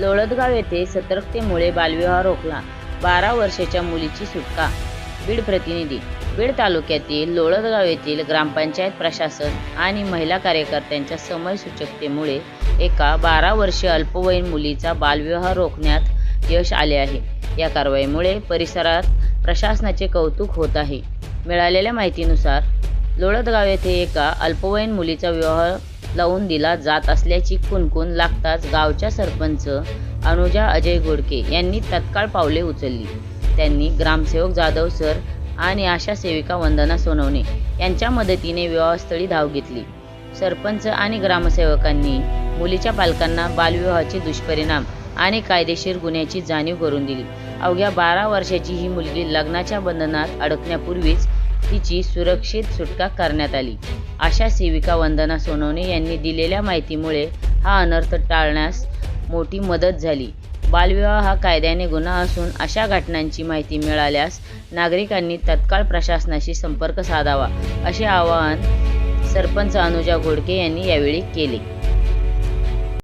लोळदगाव येथे सतर्कतेमुळे बालविवाह रोखला, 12 वर्षाच्या मुलीची सुटका. बीड प्रतिनिधी. बीड तालुक्यातील लोळदगाव येथील ग्रामपंचायत प्रशासन आणि महिला कार्यकर्त्यांच्या समयसूचकतेमुळे एका 12 वर्षीय अल्पवयीन मुलीचा बालविवाह रोखण्यात यश आले आहे. या कारवाईमुळे परिसरात प्रशासनाचे कौतुक होत आहे. मिळालेल्या माहितीनुसार लोळदगाव येथे एका अल्पवयीन मुलीचा विवाह लावून दिला जात असल्याची खुणखुण लागताच गावच्या सरपंच अनुजा अजय घोडके यांनी तत्काळ पावले उचलली. त्यांनी ग्रामसेवक जाधव सर आणि आशा सेविका वंदना सोनवणे यांच्या मदतीने विवाहस्थळी धाव घेतली. सरपंच आणि ग्रामसेवकांनी मुलीच्या पालकांना बालविवाहाचे दुष्परिणाम आणि कायदेशीर गुन्ह्याची जाणीव करून दिली. अवघ्या 12 वर्षाची ही मुलगी लग्नाच्या बंधनात अडकण्यापूर्वीच तिची सुरक्षित सुटका करण्यात आली. आशा सेविका वंदना सोनवणे यांनी दिलेल्या माहितीमुळे हा अनर्थ टाळण्यास मोठी मदत झाली. बालविवाह हा कायद्याने गुन्हा असून अशा घटनांची माहिती मिळाल्यास नागरिकांनी तत्काळ प्रशासनाशी संपर्क साधावा, असे आवाहन सरपंच अनुजा घोडके यांनी यावेळी केले.